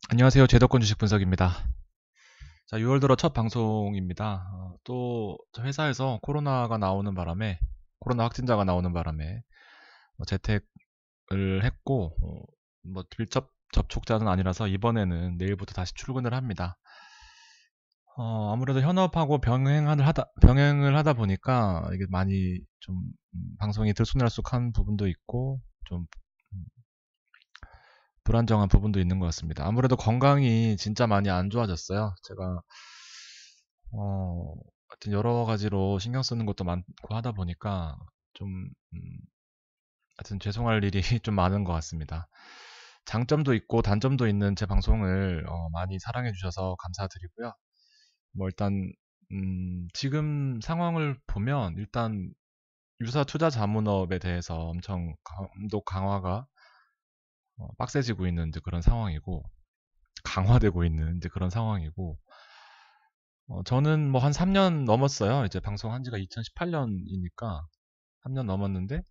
안녕하세요. 제도권 주식 분석입니다. 자, 6월 들어 첫 방송입니다. 또 회사에서 코로나 확진자가 나오는 바람에 재택을 했고, 뭐 밀접 접촉자는 아니라서 이번에는 내일부터 다시 출근을 합니다. 아무래도 현업하고 병행을 하다 보니까 이게 많이 좀 방송이 들쑥날쑥한 부분도 있고, 좀 음, 불안정한 부분도 있는 것 같습니다. 아무래도 건강이 진짜 많이 안 좋아졌어요. 제가 하여튼 여러 가지로 신경 쓰는 것도 많고 하다 보니까 좀 하여튼 죄송할 일이 좀 많은 것 같습니다. 장점도 있고 단점도 있는 제 방송을 많이 사랑해 주셔서 감사드리고요. 뭐 일단 지금 상황을 보면 일단 유사 투자 자문업에 대해서 엄청 감독 강화가 빡세지고 있는 이제 그런 상황이고, 강화되고 있는 이제 그런 상황이고, 저는 뭐 한 3년 넘었어요. 이제 방송한 지가 2018년이니까 3년 넘었는데,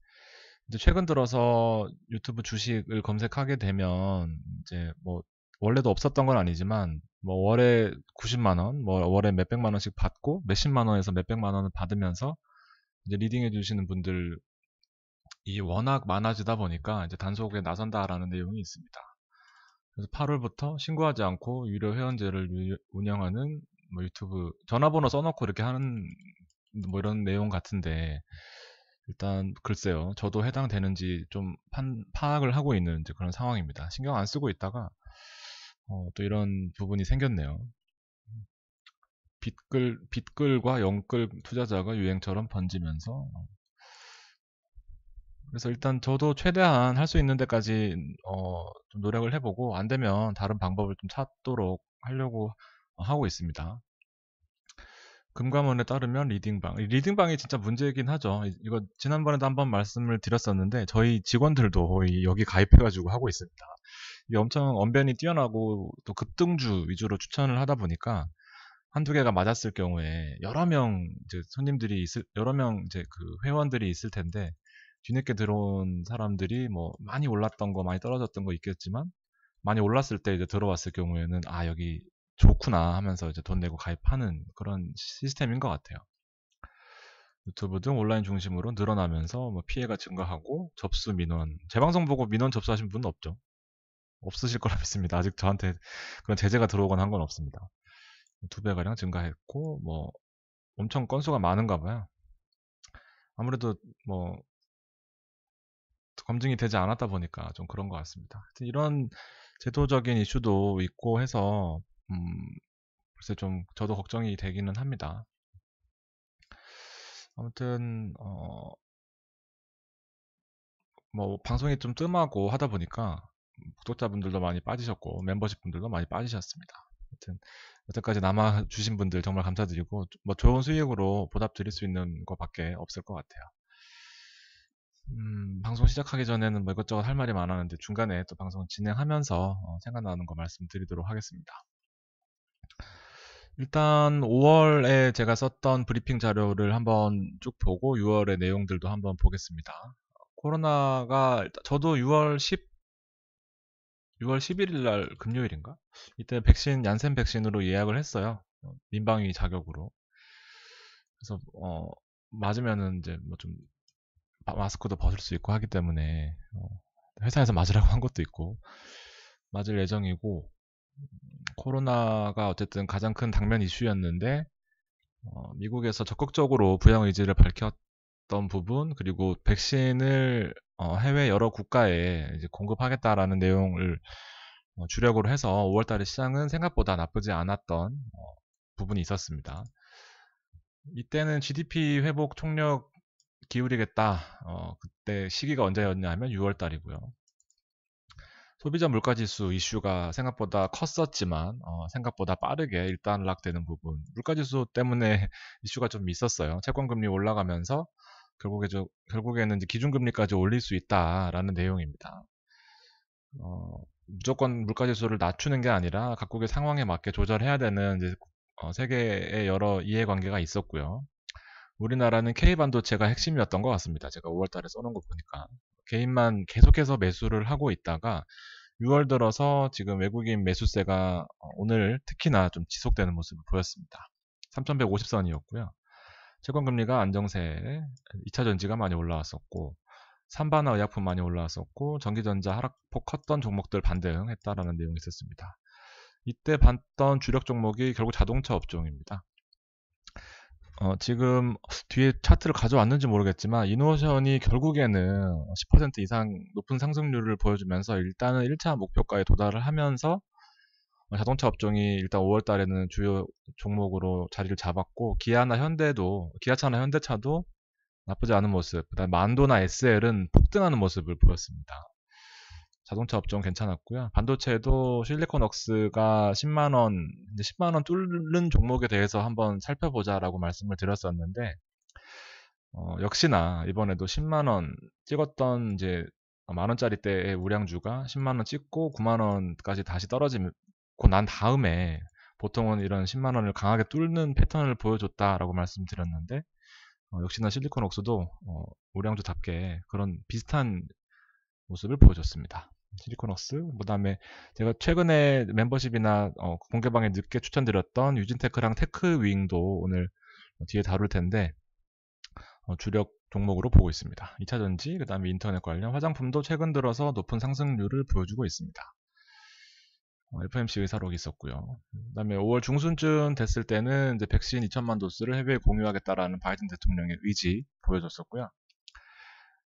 이제 최근 들어서 유튜브 주식을 검색하게 되면 이제 뭐 원래도 없었던 건 아니지만 뭐 월에 90만 원, 뭐 월에 몇백만 원씩 받고 몇십만 원에서 몇백만 원을 받으면서 이제 리딩해 주시는 분들이 워낙 많아지다 보니까 이제 단속에 나선다라는 내용이 있습니다. 그래서 8월부터 신고하지 않고 유료 회원제를 운영하는 뭐 유튜브 전화번호 써놓고 이렇게 하는 뭐 이런 내용 같은데, 일단 글쎄요. 저도 해당되는지 좀 파악을 하고 있는 이제 그런 상황입니다. 신경 안 쓰고 있다가 또 이런 부분이 생겼네요. 빗글과 영글 투자자가 유행처럼 번지면서, 그래서 일단 저도 최대한 할 수 있는 데까지 좀 노력을 해보고, 안 되면 다른 방법을 좀 찾도록 하려고 하고 있습니다. 금감원에 따르면 리딩방이 진짜 문제이긴 하죠. 이거 지난번에도 한번 말씀을 드렸었는데 저희 직원들도 여기 가입해가지고 하고 있습니다. 이게 엄청 언변이 뛰어나고 또 급등주 위주로 추천을 하다 보니까 한두 개가 맞았을 경우에 여러 명 이제 그 회원들이 있을 텐데, 뒤늦게 들어온 사람들이 뭐 많이 올랐던 거 많이 떨어졌던 거 있겠지만, 많이 올랐을 때 이제 들어왔을 경우에는 아 여기 좋구나 하면서 이제 돈 내고 가입하는 그런 시스템인 것 같아요. 유튜브 등 온라인 중심으로 늘어나면서 뭐 피해가 증가하고 접수 민원, 재 방송 보고 민원 접수하신 분은 없죠? 없으실 거라 믿습니다. 아직 저한테 그런 제재가 들어오거나 한 건 없습니다. 2배가량 증가했고, 뭐 엄청 건수가 많은가 봐요. 아무래도 뭐 검증이 되지 않았다 보니까 좀 그런 것 같습니다. 하여튼 이런 제도적인 이슈도 있고 해서 음, 글쎄 좀 저도 걱정이 되기는 합니다. 아무튼 뭐 방송이 좀 뜸하고 하다 보니까 구독자분들도 많이 빠지셨고 멤버십 분들도 많이 빠지셨습니다. 하여튼 여태까지 남아 주신 분들 정말 감사드리고, 뭐 좋은 수익으로 보답 드릴 수 있는 것밖에 없을 것 같아요. 방송 시작하기 전에는 뭐 이것저것 할 말이 많았는데 중간에 또 방송 진행하면서 생각나는 거 말씀드리도록 하겠습니다. 일단 5월에 제가 썼던 브리핑 자료를 한번 쭉 보고 6월의 내용들도 한번 보겠습니다. 코로나가 저도 6월 11일 날 금요일인가? 이때 얀센 백신으로 예약을 했어요. 민방위 자격으로. 그래서 맞으면은 이제 뭐 좀 마스크도 벗을 수 있고 하기 때문에 회사에서 맞으라고 한 것도 있고 맞을 예정이고, 코로나가 어쨌든 가장 큰 당면 이슈였는데 미국에서 적극적으로 부양 의지를 밝혔던 부분, 그리고 백신을 해외 여러 국가에 이제 공급하겠다라는 내용을 주력으로 해서 5월 달에 시장은 생각보다 나쁘지 않았던 부분이 있었습니다. 이때는 GDP 회복 총력 기울이겠다. 그때 시기가 언제였냐 하면 6월 달이고요. 소비자 물가지수 이슈가 생각보다 컸었지만 생각보다 빠르게 일단락되는 부분, 물가지수 때문에 이슈가 좀 있었어요. 채권금리 올라가면서 결국에는 이제 기준금리까지 올릴 수 있다라는 내용입니다. 무조건 물가지수를 낮추는 게 아니라 각국의 상황에 맞게 조절해야 되는 이제 세계의 여러 이해관계가 있었고요. 우리나라는 K반도체가 핵심이었던 것 같습니다. 제가 5월 달에 써놓은 거 보니까. 개인만 계속해서 매수를 하고 있다가 6월 들어서 지금 외국인 매수세가 오늘 특히나 좀 지속되는 모습을 보였습니다. 3150선이었고요. 채권금리가 안정세, 2차전지가 많이 올라왔었고, 산바나 의약품 많이 올라왔었고, 전기전자 하락폭 컸던 종목들 반등했다라는 내용이 있었습니다. 이때 봤던 주력 종목이 결국 자동차 업종입니다. 지금 뒤에 차트를 가져왔는지 모르겠지만 이노션이 결국에는 10% 이상 높은 상승률을 보여주면서 일단은 1차 목표가에 도달을 하면서 자동차 업종이 일단 5월 달에는 주요 종목으로 자리를 잡았고, 기아차나 현대차도 나쁘지 않은 모습, 그다음 만도나 SL은 폭등하는 모습을 보였습니다. 자동차 업종 괜찮았고요. 반도체도 실리콘웍스가 10만원, 10만원 뚫는 종목에 대해서 한번 살펴보자라고 말씀을 드렸었는데, 역시나 이번에도 10만원 찍었던 이제 만원짜리 때의 우량주가 10만원 찍고 9만원까지 다시 떨어지고 난 다음에 보통은 이런 10만원을 강하게 뚫는 패턴을 보여줬다라고 말씀드렸는데, 역시나 실리콘웍스도 우량주답게 그런 비슷한 모습을 보여줬습니다. 실리콘웍스, 그 다음에 제가 최근에 멤버십이나 공개방에 늦게 추천드렸던 유진테크랑 테크윙도 오늘 뒤에 다룰 텐데 주력 종목으로 보고 있습니다. 2차전지, 그 다음에 인터넷 관련, 화장품도 최근 들어서 높은 상승률을 보여주고 있습니다. FMC 의사록이 있었고요. 그 다음에 5월 중순쯤 됐을 때는 이제 백신 2천만 도스를 해외에 공유하겠다라는 바이든 대통령의 의지 보여줬었고요.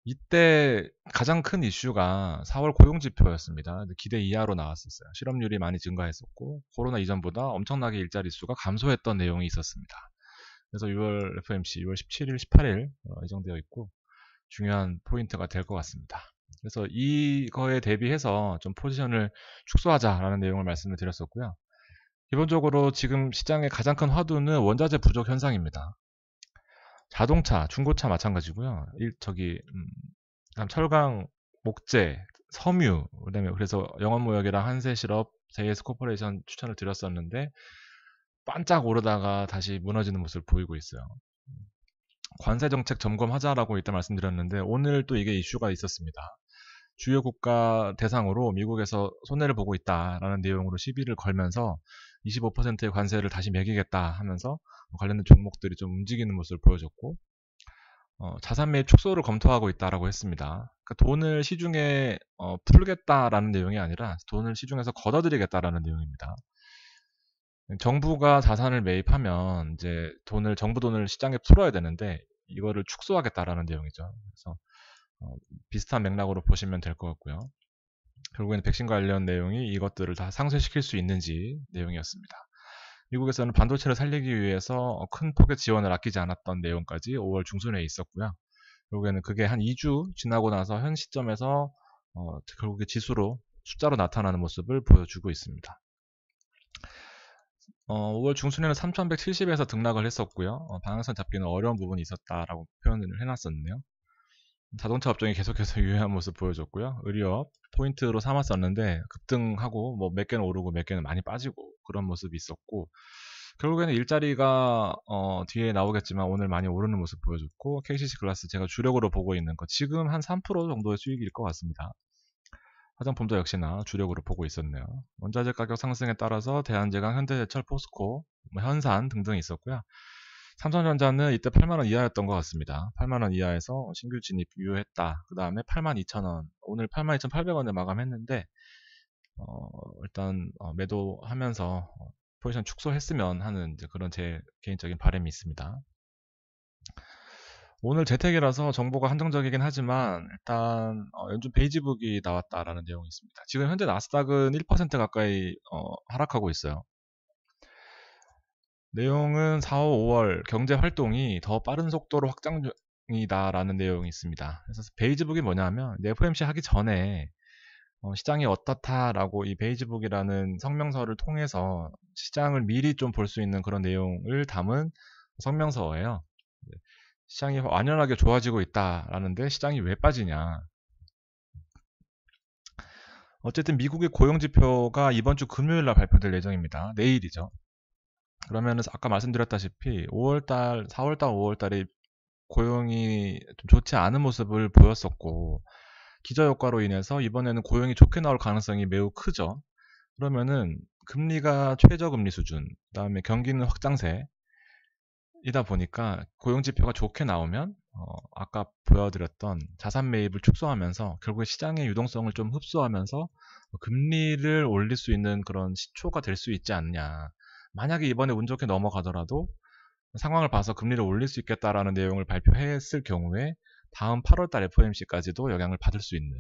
이때 가장 큰 이슈가 4월 고용지표였습니다. 기대 이하로 나왔었어요. 실업률이 많이 증가했었고 코로나 이전보다 엄청나게 일자리 수가 감소했던 내용이 있었습니다. 그래서 6월 FMC 6월 17일, 18일 예정되어 있고 중요한 포인트가 될 것 같습니다. 그래서 이거에 대비해서 좀 포지션을 축소하자라는 내용을 말씀을 드렸었고요. 기본적으로 지금 시장의 가장 큰 화두는 원자재 부족 현상입니다. 자동차, 중고차 마찬가지고요. 그다음 철강, 목재, 섬유, 그다음에 그래서 영원무역이랑 한세실업, JS코퍼레이션 추천을 드렸었는데 반짝 오르다가 다시 무너지는 모습을 보이고 있어요. 관세 정책 점검하자라고 이때 말씀드렸는데 오늘 또 이게 이슈가 있었습니다. 주요 국가 대상으로 미국에서 손해를 보고 있다라는 내용으로 시비를 걸면서 25%의 관세를 다시 매기겠다 하면서 관련된 종목들이 좀 움직이는 모습을 보여줬고 자산 매입 축소를 검토하고 있다라고 했습니다. 그러니까 돈을 시중에 풀겠다라는 내용이 아니라 돈을 시중에서 걷어들이겠다라는 내용입니다. 정부가 자산을 매입하면 이제 정부 돈을 시장에 풀어야 되는데 이거를 축소하겠다라는 내용이죠. 그래서 비슷한 맥락으로 보시면 될 것 같고요. 결국에는 백신 관련 내용이 이것들을 다 상쇄시킬 수 있는지 내용이었습니다. 미국에서는 반도체를 살리기 위해서 큰 폭의 지원을 아끼지 않았던 내용까지 5월 중순에 있었고요. 결국에는 그게 한 2주 지나고 나서 현 시점에서 결국에 지수로 숫자로 나타나는 모습을 보여주고 있습니다. 5월 중순에는 3170에서 등락을 했었고요. 방향선 잡기는 어려운 부분이 있었다라고 표현을 해놨었네요. 자동차 업종이 계속해서 유효한 모습 보여줬고요. 의료업 포인트로 삼았었는데 급등하고 뭐 몇 개는 오르고 몇 개는 많이 빠지고 그런 모습이 있었고 결국에는 일자리가 뒤에 나오겠지만 오늘 많이 오르는 모습 보여줬고 KCC 글라스 제가 주력으로 보고 있는 거 지금 한 3% 정도의 수익일 것 같습니다. 화장품도 역시나 주력으로 보고 있었네요. 원자재 가격 상승에 따라서 대한제강, 현대제철, 포스코, 현산 등등 있었고요. 삼성전자는 이때 8만원 이하였던 것 같습니다. 8만원 이하에서 신규 진입 유효했다. 그 다음에 82,000원, 오늘 82,800원에 마감했는데 일단 매도하면서 포지션 축소했으면 하는 이제 그런 제 개인적인 바람이 있습니다. 오늘 재택이라서 정보가 한정적이긴 하지만 일단 연준 베이지북이 나왔다라는 내용이 있습니다. 지금 현재 나스닥은 1% 가까이 하락하고 있어요. 내용은 4월, 5월 경제 활동이 더 빠른 속도로 확장 중이다라는 내용이 있습니다. 그래서 베이지북이 뭐냐면 FOMC 하기 전에 시장이 어떻다라고 이 베이지북이라는 성명서를 통해서 시장을 미리 좀 볼 수 있는 그런 내용을 담은 성명서예요. 시장이 완연하게 좋아지고 있다라는데 시장이 왜 빠지냐. 어쨌든 미국의 고용지표가 이번 주 금요일 날 발표될 예정입니다. 내일이죠. 그러면 아까 말씀드렸다시피 4월달, 5월달에 고용이 좀 좋지 않은 모습을 보였었고 기저효과로 인해서 이번에는 고용이 좋게 나올 가능성이 매우 크죠. 그러면은 금리가 최저금리 수준, 그다음에 경기는 확장세, 이다 보니까 고용 지표가 좋게 나오면 아까 보여드렸던 자산 매입을 축소하면서 결국에 시장의 유동성을 좀 흡수하면서 금리를 올릴 수 있는 그런 시초가 될 수 있지 않냐. 만약에 이번에 운 좋게 넘어가더라도 상황을 봐서 금리를 올릴 수 있겠다라는 내용을 발표했을 경우에 다음 8월달 FOMC까지도 영향을 받을 수 있는,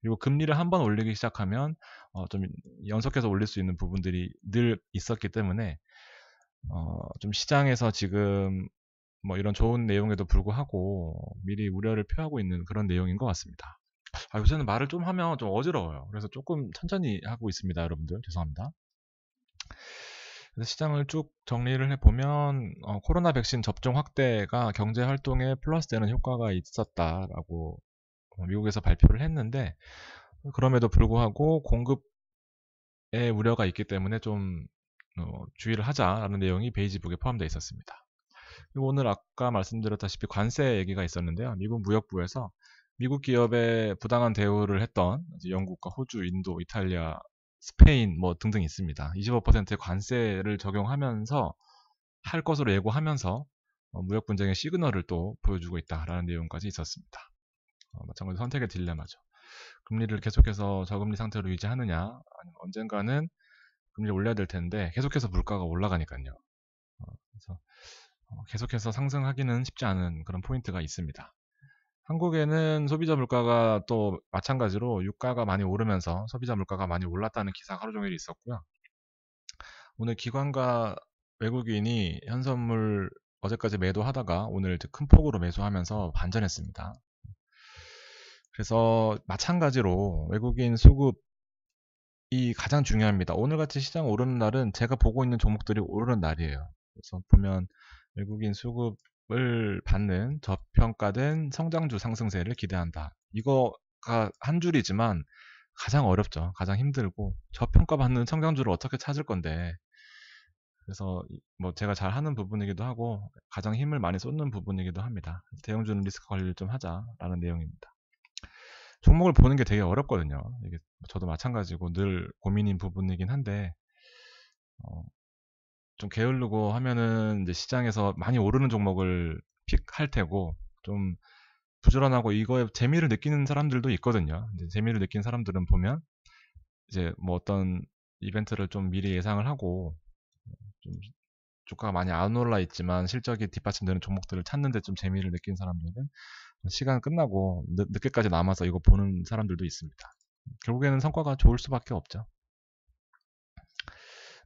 그리고 금리를 한번 올리기 시작하면 좀 연속해서 올릴 수 있는 부분들이 늘 있었기 때문에 좀 시장에서 지금 뭐 이런 좋은 내용에도 불구하고 미리 우려를 표하고 있는 그런 내용인 것 같습니다. 요새는 말을 좀 하면 좀 어지러워요. 그래서 조금 천천히 하고 있습니다, 여러분들. 죄송합니다. 그래서 시장을 쭉 정리를 해보면 코로나 백신 접종 확대가 경제 활동에 플러스되는 효과가 있었다라고 미국에서 발표를 했는데, 그럼에도 불구하고 공급에 우려가 있기 때문에 좀 주의를 하자라는 내용이 베이지북에 포함되어 있었습니다. 그리고 오늘 아까 말씀드렸다시피 관세 얘기가 있었는데요. 미국 무역부에서 미국 기업에 부당한 대우를 했던 영국과 호주, 인도, 이탈리아, 스페인 뭐 등등 있습니다. 25%의 관세를 적용하면서 할 것으로 예고하면서 무역 분쟁의 시그널을 또 보여주고 있다라는 내용까지 있었습니다. 마찬가지로 선택의 딜레마죠. 금리를 계속해서 저금리 상태로 유지하느냐, 아니면 언젠가는 금리를 올려야 될 텐데 계속해서 물가가 올라가니까요. 그래서 계속해서 상승하기는 쉽지 않은 그런 포인트가 있습니다. 한국에는 소비자 물가가 또 마찬가지로 유가가 많이 오르면서 소비자 물가가 많이 올랐다는 기사가 하루 종일 있었고요. 오늘 기관과 외국인이 현선물 어제까지 매도하다가 오늘 큰 폭으로 매수하면서 반전했습니다. 그래서 마찬가지로 외국인 수급이 가장 중요합니다. 오늘같이 시장 오르는 날은 제가 보고 있는 종목들이 오르는 날이에요. 그래서 보면 외국인 수급을 받는 저평가된 성장주 상승세를 기대한다. 이거가 한 줄이지만 가장 어렵죠. 가장 힘들고 저평가받는 성장주를 어떻게 찾을 건데, 그래서 뭐 제가 잘 하는 부분이기도 하고 가장 힘을 많이 쏟는 부분이기도 합니다. 대형주는 리스크 관리를 좀 하자라는 내용입니다. 종목을 보는 게 되게 어렵거든요. 이게 저도 마찬가지고 늘 고민인 부분이긴 한데 좀 게으르고 하면은 이제 시장에서 많이 오르는 종목을 픽할 테고, 좀 부지런하고 이거에 재미를 느끼는 사람들도 있거든요. 이제 재미를 느끼는 사람들은 보면 이제 뭐 어떤 이벤트를 좀 미리 예상을 하고 좀 주가가 많이 안 올라 있지만 실적이 뒷받침되는 종목들을 찾는데 좀 재미를 느끼는 사람들은 시간 끝나고 늦게까지 남아서 이거 보는 사람들도 있습니다. 결국에는 성과가 좋을 수밖에 없죠.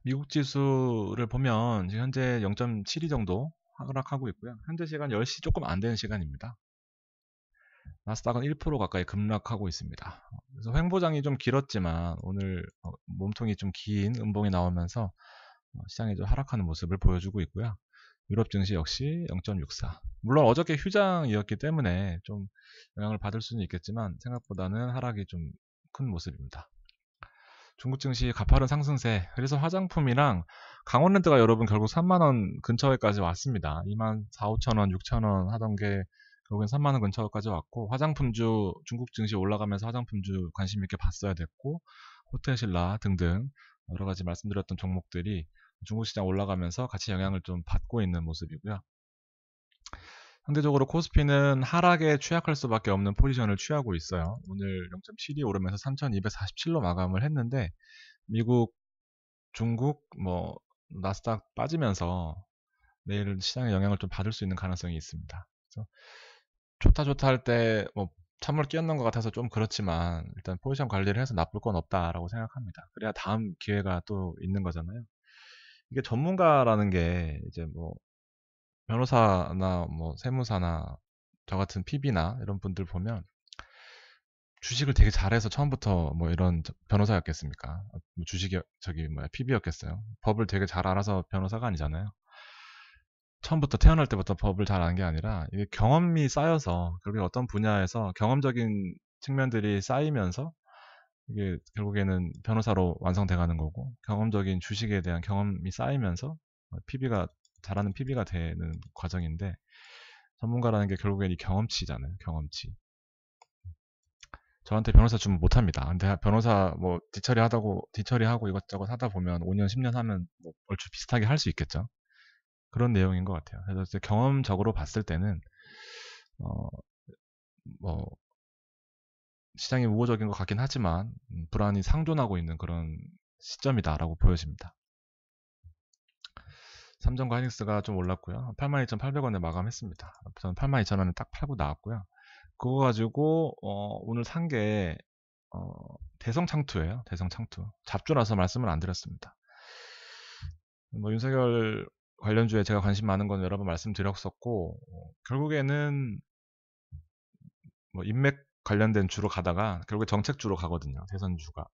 미국 지수를 보면 지금 현재 0.72 정도 하락하고 있고요. 현재 시간 10시 조금 안 되는 시간입니다. 나스닥은 1% 가까이 급락하고 있습니다. 그래서 횡보장이 좀 길었지만 오늘 몸통이 좀 긴 음봉이 나오면서 시장이 좀 하락하는 모습을 보여주고 있고요. 유럽 증시 역시 0.64. 물론 어저께 휴장이었기 때문에 좀 영향을 받을 수는 있겠지만 생각보다는 하락이 좀 큰 모습입니다. 중국 증시 가파른 상승세. 그래서 화장품이랑 강원랜드가 여러분 결국 3만원 근처에까지 왔습니다. 2만 4, 5천원, 6천원 하던 게 결국엔 3만원 근처까지 왔고, 화장품주 중국 증시 올라가면서 화장품주 관심 있게 봤어야 됐고, 호텔신라 등등 여러 가지 말씀드렸던 종목들이 중국 시장 올라가면서 같이 영향을 좀 받고 있는 모습이고요. 상대적으로 코스피는 하락에 취약할 수밖에 없는 포지션을 취하고 있어요. 오늘 0.72 오르면서 3247로 마감을 했는데 미국, 중국, 뭐 나스닥 빠지면서 내일은 시장에 영향을 좀 받을 수 있는 가능성이 있습니다. 그래서 좋다 할 때 뭐 찬물 끼얹는 것 같아서 좀 그렇지만 일단 포지션 관리를 해서 나쁠 건 없다라고 생각합니다. 그래야 다음 기회가 또 있는 거잖아요. 이게 전문가라는 게 이제 뭐 변호사나 뭐 세무사나 저 같은 PB나 이런 분들 보면 주식을 되게 잘해서 처음부터 뭐 이런 변호사였겠습니까? 뭐 주식이 저기 뭐야 PB였겠어요? 법을 되게 잘 알아서 변호사가 아니잖아요. 처음부터 태어날 때부터 법을 잘 아는 게 아니라 이게 경험이 쌓여서 결국에 어떤 분야에서 경험적인 측면들이 쌓이면서 이게 결국에는 변호사로 완성돼가는 거고, 경험적인 주식에 대한 경험이 쌓이면서 PB가 잘하는 PB가 되는 과정인데, 전문가라는 게 결국엔 이 경험치잖아요. 경험치. 저한테 변호사 주문 못 합니다. 근데 변호사 뭐 뒤처리하고 이것저것 하다 보면 5년, 10년 하면 뭐 얼추 비슷하게 할 수 있겠죠. 그런 내용인 것 같아요. 그래서 이제 경험적으로 봤을 때는 어, 뭐 시장이 우호적인 것 같긴 하지만 불안이 상존하고 있는 그런 시점이다라고 보여집니다. 삼성과 하이닉스가 좀 올랐고요. 82,800원에 마감했습니다. 저는 82,000원에 딱 팔고 나왔고요. 그거 가지고 오늘 산 게 대성창투예요. 대성창투. 잡주라서 말씀을 안 드렸습니다. 뭐 윤석열 관련주에 제가 관심 많은 건 여러 번 말씀드렸었고 결국에는 뭐 인맥 관련된 주로 가다가 결국에 정책주로 가거든요. 대선주가.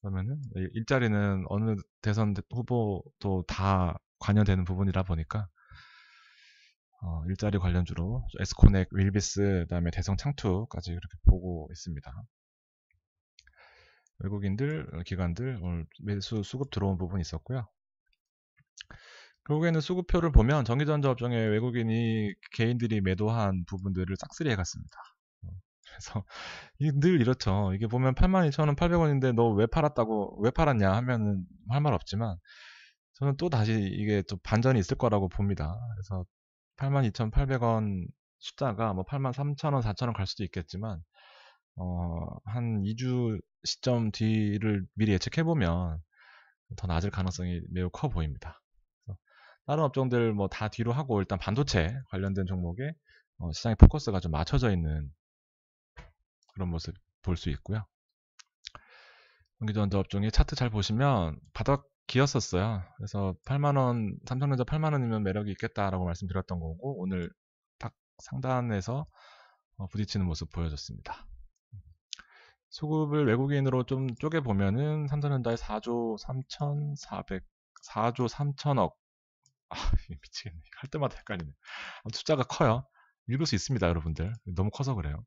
그러면은 일자리는 어느 대선 후보도 다 관여되는 부분이라 보니까 일자리 관련주로 에스코넥, 윌비스, 그다음에 대성창투까지 이렇게 보고 있습니다. 외국인들, 기관들 오늘 매수 수급 들어온 부분이 있었고요. 결국에는 수급표를 보면 전기전자 업종에 외국인이 개인들이 매도한 부분들을 싹쓸이 해갔습니다. 그래서 이게 늘 이렇죠. 이게 보면 82,000원, 800원인데 너 왜 팔았다고 왜 팔았냐 하면은 할 말 없지만 저는 또 다시 이게 또 반전이 있을 거라고 봅니다. 그래서 82,800원 숫자가 뭐 83,000원, 4,000원 갈 수도 있겠지만 한 2주 시점 뒤를 미리 예측해보면 더 낮을 가능성이 매우 커 보입니다. 다른 업종들 뭐 다 뒤로 하고 일단 반도체 관련된 종목에 시장의 포커스가 좀 맞춰져 있는 그런 모습 볼 수 있고요. 전기전자 업종의 차트 잘 보시면 바닥 기었었어요. 그래서 8만원, 삼성전자 8만원이면 매력이 있겠다라고 말씀드렸던 거고 오늘 딱 상단에서 부딪히는 모습 보여줬습니다. 수급을 외국인으로 좀 쪼개보면은 삼성전자의 4조 3,400, 4조 3천억. 미치겠네. 할 때마다 헷갈리네. 숫자가 커요. 읽을 수 있습니다, 여러분들. 너무 커서 그래요.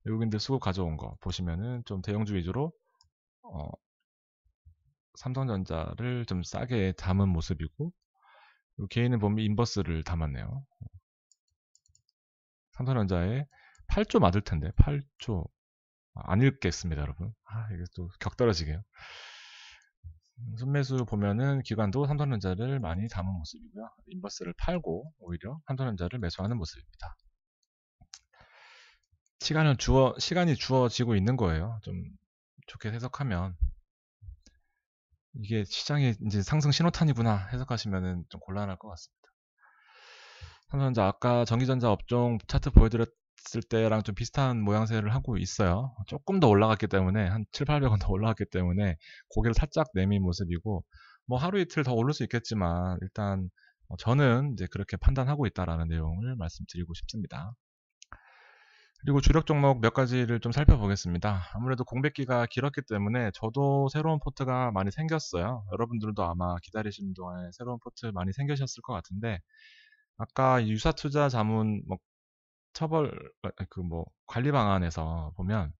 외국인들 수급 가져온 거 보시면은 좀 대형주 위주로 삼성전자를 좀 싸게 담은 모습이고 개인은 보면 인버스를 담았네요. 삼성전자에 8조 맞을 텐데 8조 안 읽겠습니다, 여러분. 이게 또 격떨어지게요. 순매수 보면은 기관도 삼성전자를 많이 담은 모습이고요. 인버스를 팔고 오히려 삼성전자를 매수하는 모습입니다. 시간이 주어지고 있는 거예요. 좀 좋게 해석하면 이게 시장의 이제 상승 신호탄이구나 해석하시면은 좀 곤란할 것 같습니다. 삼성전자 아까 전기전자 업종 차트 보여드렸을 때랑 좀 비슷한 모양새를 하고 있어요. 조금 더 올라갔기 때문에 한 7, 800원 더 올라갔기 때문에 고개를 살짝 내민 모습이고 뭐 하루 이틀 더 오를 수 있겠지만 일단 저는 이제 그렇게 판단하고 있다라는 내용을 말씀드리고 싶습니다. 그리고 주력 종목 몇 가지를 좀 살펴보겠습니다. 아무래도 공백기가 길었기 때문에 저도 새로운 포트가 많이 생겼어요. 여러분들도 아마 기다리시는 동안에 새로운 포트 많이 생기셨을 것 같은데 아까 유사투자 자문 뭐 처벌 관리 방안에서 보면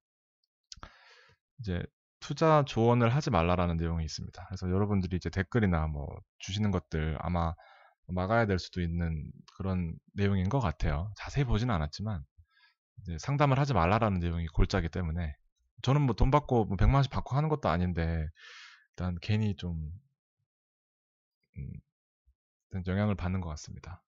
이제 투자 조언을 하지 말라라는 내용이 있습니다. 그래서 여러분들이 이제 댓글이나 뭐 주시는 것들 아마 막아야 될 수도 있는 그런 내용인 것 같아요. 자세히 보지는 않았지만 이제 상담을 하지 말라라는 내용이 골자기 때문에 저는 뭐 돈 받고 뭐 100만 원씩 받고 하는 것도 아닌데 일단 괜히 좀 영향을 받는 것 같습니다.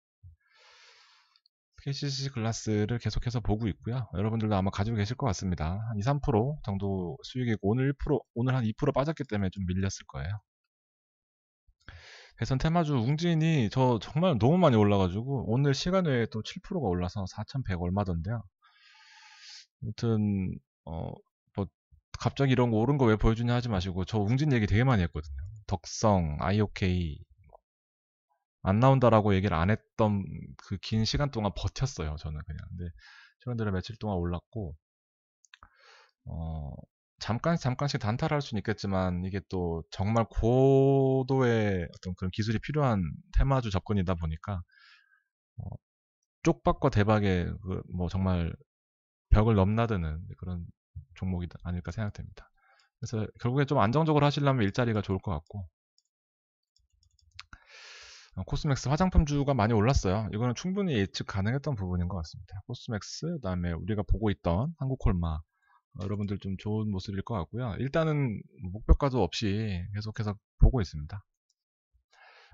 KCC 글라스를 계속해서 보고 있고요. 여러분들도 아마 가지고 계실 것 같습니다. 한 2, 3% 정도 수익이고 오늘 1%, 오늘 한 2% 빠졌기 때문에 좀 밀렸을 거예요. 대선 테마주 웅진이 저 정말 너무 많이 올라가지고 오늘 시간 외에 또 7%가 올라서 4,100 얼마던데요. 아무튼 뭐 갑자기 이런 거 오른 거 왜 보여주냐 하지 마시고 저 웅진 얘기 되게 많이 했거든요. 덕성, IOK 안 나온다라고 얘기를 안 했던 그 긴 시간 동안 버텼어요. 저는 그냥. 근데 최근 들어 며칠 동안 올랐고 잠깐씩 단타를 할 수는 있겠지만 이게 또 정말 고도의 어떤 그런 기술이 필요한 테마주 접근이다 보니까 쪽박과 대박의 뭐 정말 벽을 넘나드는 그런 종목이 아닐까 생각됩니다. 그래서 결국에 좀 안정적으로 하시려면 일자리가 좋을 것 같고 코스맥스 화장품주가 많이 올랐어요. 이거는 충분히 예측 가능했던 부분인 것 같습니다. 코스맥스, 그다음에 우리가 보고 있던 한국콜마 여러분들 좀 좋은 모습일 것 같고요. 일단은 목표가도 없이 계속해서 보고 있습니다.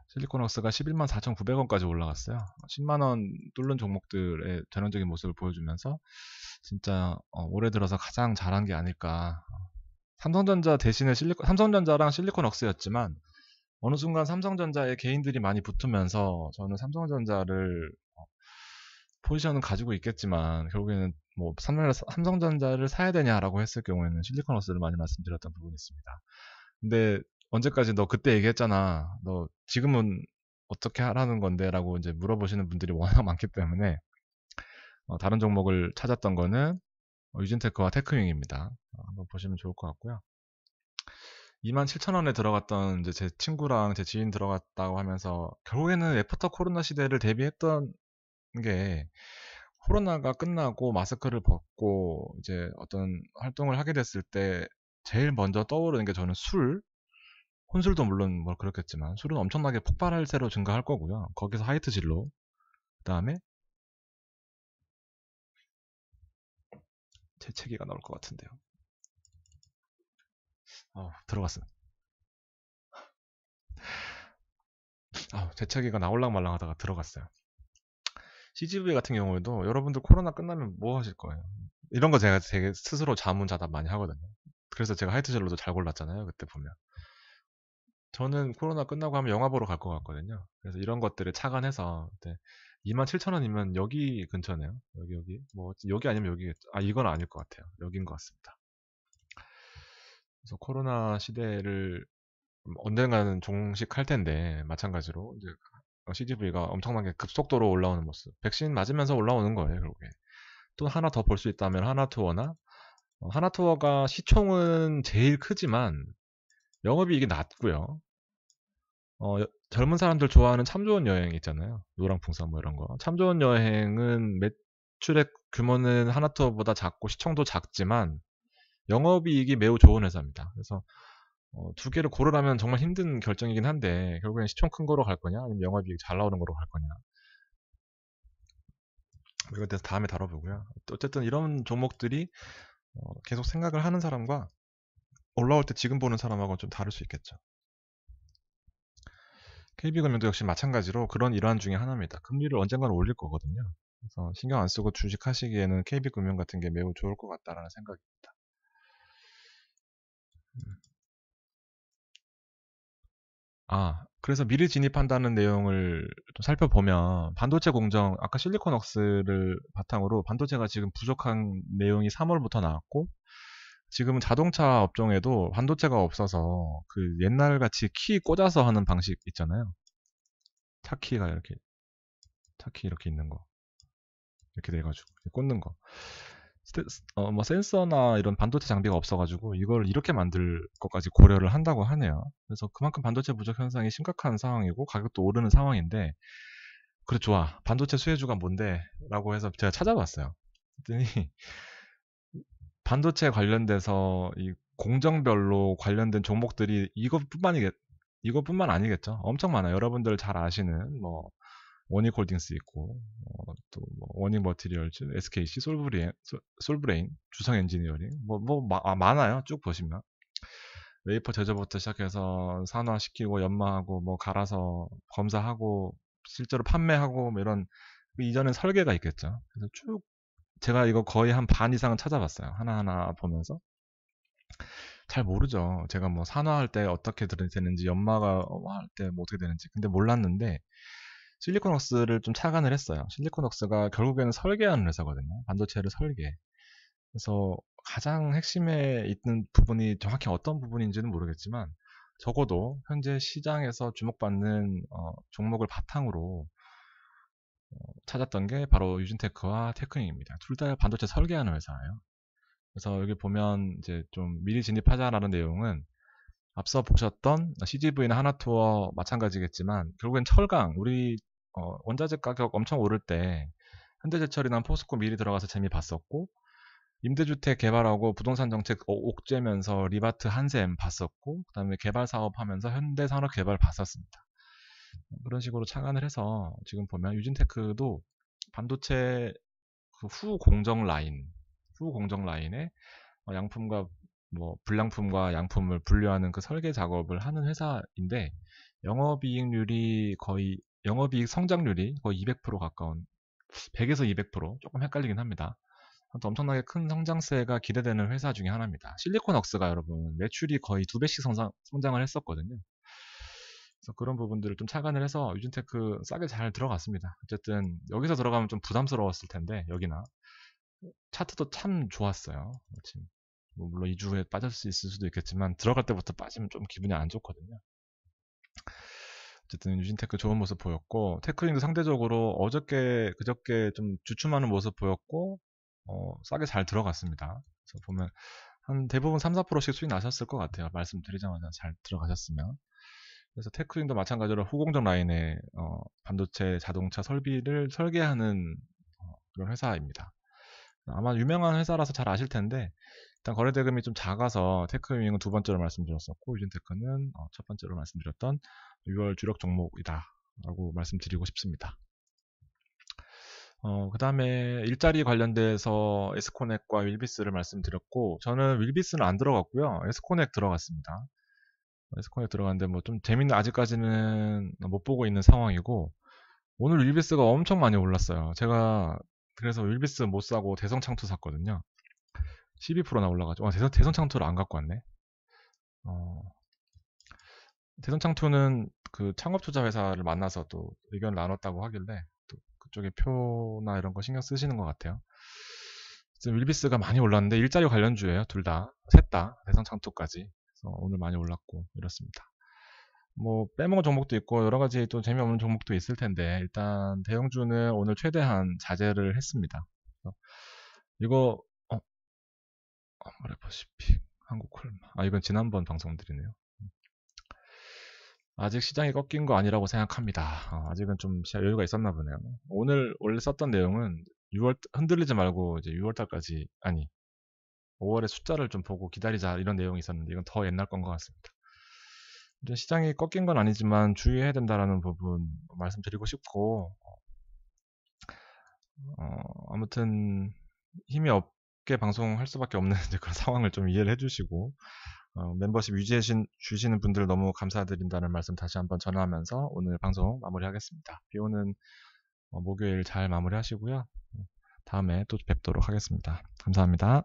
실리콘웍스가 11만 4,900원까지 올라갔어요. 10만원 뚫는 종목들의 전형적인 모습을 보여주면서 진짜 올해 들어서 가장 잘한 게 아닐까. 삼성전자 대신에 삼성전자랑 실리콘웍스였지만 어느 순간 삼성전자에 개인들이 많이 붙으면서 저는 삼성전자를 포지션은 가지고 있겠지만 결국에는 뭐 삼성전자를 사야 되냐라고 했을 경우에는 실리콘웍스를 많이 말씀드렸던 부분이 있습니다. 근데 언제까지 너 그때 얘기했잖아. 너 지금은 어떻게 하라는 건데 라고 이제 물어보시는 분들이 워낙 많기 때문에 다른 종목을 찾았던 거는 유진테크와 테크윙입니다. 한번 보시면 좋을 것 같고요. 27,000원에 들어갔던 이제 제 친구랑 제 지인 들어갔다고 하면서 결국에는 애프터 코로나 시대를 대비했던 게 코로나가 끝나고 마스크를 벗고 이제 어떤 활동을 하게 됐을 때 제일 먼저 떠오르는 게 저는 혼술도 물론 뭐 그렇겠지만 술은 엄청나게 폭발할 새로 증가할 거고요. 거기서 하이트 진로, 그 다음에 재채기가 나올 것 같은데요. 들어갔어요. 재채기가 나올랑 말랑 하다가 들어갔어요. CGV 같은 경우에도 여러분들 코로나 끝나면 뭐 하실 거예요? 이런 거 제가 되게 스스로 자문자답 많이 하거든요. 그래서 제가 하이트 진로도 잘 골랐잖아요. 그때 보면. 저는 코로나 끝나고 하면 영화 보러 갈 것 같거든요. 그래서 이런 것들을 착안해서 27,000원이면 여기 근처네요. 여기. 뭐 여기 아니면 여기겠죠. 이건 아닐 것 같아요. 여긴 것 같습니다. 그래서 코로나 시대를 언젠가는 종식할 텐데 마찬가지로 이제 CGV가 엄청나게 급속도로 올라오는 모습. 백신 맞으면서 올라오는 거예요, 결국에. 또 하나 더 볼 수 있다면 하나투어나 하나투어가 시총은 제일 크지만 영업이익이 낮고요. 젊은 사람들 좋아하는 참 좋은 여행 있잖아요. 노랑풍선 뭐 이런 거. 참 좋은 여행은 매출액 규모는 하나투어보다 작고 시총도 작지만 영업이익이 매우 좋은 회사입니다. 그래서 두 개를 고르라면 정말 힘든 결정이긴 한데 결국엔 시총 큰 거로 갈 거냐 아니면 영업이익 잘 나오는 거로 갈 거냐. 이거에 대해서 다음에 다뤄보고요. 어쨌든 이런 종목들이 계속 생각을 하는 사람과 올라올 때 지금 보는 사람하고는 좀 다를 수 있겠죠. KB금융도 역시 마찬가지로 그런 일환 중에 하나입니다. 금리를 언젠가는 올릴 거거든요. 그래서 신경 안 쓰고 주식하시기에는 KB금융 같은 게 매우 좋을 것 같다라는 생각입니다. 그래서 미리 진입한다는 내용을 좀 살펴보면 반도체 공정, 아까 실리콘웍스를 바탕으로 반도체가 지금 부족한 내용이 3월부터 나왔고 지금은 자동차 업종에도 반도체가 없어서 그 옛날 같이 키 꽂아서 하는 방식 있잖아요. 차키가 차키 이렇게 있는 거. 이렇게 돼가지고 꽂는 거. 뭐 센서나 이런 반도체 장비가 없어가지고 이걸 이렇게 만들 것까지 고려를 한다고 하네요. 그래서 그만큼 반도체 부족 현상이 심각한 상황이고 가격도 오르는 상황인데 그래 좋아. 반도체 수혜주가 뭔데? 라고 해서 제가 찾아봤어요. 그랬더니 반도체 관련돼서 이 공정별로 관련된 종목들이 이것뿐만 아니겠죠. 엄청 많아요. 여러분들 잘 아시는 뭐 원익홀딩스 있고 또뭐 원익머티리얼즈, SKC, 솔브레인, 주성 엔지니어링 많아요. 쭉 보시면 웨이퍼 제조부터 시작해서 산화시키고 연마하고 뭐 갈아서 검사하고 실제로 판매하고 뭐 이런 이전엔 설계가 있겠죠. 그래서 쭉 제가 이거 거의 한 반 이상은 찾아봤어요. 하나하나 보면서 잘 모르죠. 제가 뭐 산화할 때 어떻게 되는지 연마가 할 때 뭐 어떻게 되는지 근데 몰랐는데 실리콘웍스를 좀 착안을 했어요. 실리콘웍스가 결국에는 설계하는 회사거든요. 반도체를 설계. 그래서 가장 핵심에 있는 부분이 정확히 어떤 부분인지는 모르겠지만 적어도 현재 시장에서 주목받는 종목을 바탕으로 찾았던 게 바로 유진테크와 테크닉입니다. 둘 다 반도체 설계하는 회사예요. 그래서 여기 보면 이제 좀 미리 진입하자라는 내용은 앞서 보셨던 CGV나 하나투어 마찬가지겠지만 결국엔 철강 우리 원자재 가격 엄청 오를 때 현대제철이나 포스코 미리 들어가서 재미 봤었고 임대주택 개발하고 부동산 정책 옥죄면서 리바트 한샘 봤었고 그 다음에 개발 사업 하면서 현대산업개발 봤었습니다. 그런 식으로 착안을 해서 지금 보면 유진테크도 반도체 그 후 공정 라인에 양품과 뭐 불량품과 양품을 분류하는 그 설계 작업을 하는 회사인데 영업이익 성장률이 거의 200% 가까운 100에서 200% 조금 헷갈리긴 합니다. 아무튼 엄청나게 큰 성장세가 기대되는 회사 중에 하나입니다. 실리콘웍스가 여러분 매출이 거의 2배씩 성장을 했었거든요. 그래서 그런 부분들을 좀 착안을 해서 유진테크 싸게 잘 들어갔습니다. 어쨌든 여기서 들어가면 좀 부담스러웠을 텐데 여기나 차트도 참 좋았어요. 뭐 물론 2주 후에 빠질 수 있을 수도 있겠지만 들어갈 때부터 빠지면 좀 기분이 안 좋거든요. 어쨌든 유진테크 좋은 모습 보였고 테크링도 상대적으로 그저께 좀 주춤하는 모습 보였고 싸게 잘 들어갔습니다. 그래서 보면 한 대부분 3, 4%씩 수익 나셨을 것 같아요. 말씀드리자마자 잘 들어가셨으면. 그래서 테크링도 마찬가지로 후공정 라인에 반도체 자동차 설비를 설계하는 그런 회사입니다. 아마 유명한 회사라서 잘 아실 텐데 일단 거래대금이 좀 작아서 테크윙은 두 번째로 말씀드렸었고 유진테크는 첫 번째로 말씀드렸던 6월 주력 종목이다 라고 말씀드리고 싶습니다. 그 다음에 일자리 관련돼서 에스코넥과 윌비스를 말씀드렸고 저는 윌비스는 안 들어갔고요. 에스코넥 들어갔습니다. 에스코넥 들어갔는데 뭐 좀 재밌는 아직까지는 못 보고 있는 상황이고 오늘 윌비스가 엄청 많이 올랐어요. 제가 그래서 윌비스 못 사고 대성창투 샀거든요. 12%나 올라가죠. 대성창투를 안 갖고 왔네. 대성창투는 그 창업투자 회사를 만나서 또 의견을 나눴다고 하길래 또 그쪽에 표나 이런 거 신경 쓰시는 것 같아요. 지금 윌비스가 많이 올랐는데 일자리 관련주예요. 셋 다 대성창투까지. 그래서 오늘 많이 올랐고 이렇습니다. 뭐 빼먹은 종목도 있고 여러 가지 또 재미없는 종목도 있을 텐데 일단 대형주는 오늘 최대한 자제를 했습니다. 이거 아모레퍼시픽 한국콜마 이건 지난번 방송들이네요. 아직 시장이 꺾인 거 아니라고 생각합니다. 아직은 좀 여유가 있었나 보네요. 오늘 원래 썼던 내용은 6월 흔들리지 말고 이제 6월달까지 5월의 숫자를 좀 보고 기다리자 이런 내용이 있었는데 이건 더 옛날 건 것 같습니다. 이제 시장이 꺾인 건 아니지만 주의해야 된다라는 부분 말씀드리고 싶고 아무튼 힘이 없게 방송할 수밖에 없는 그런 상황을 좀 이해를 해주시고 멤버십 유지해 주시는 분들 너무 감사드린다는 말씀 다시 한번 전하면서 오늘 방송 마무리하겠습니다. 비오는 목요일 잘 마무리하시고요. 다음에 또 뵙도록 하겠습니다. 감사합니다.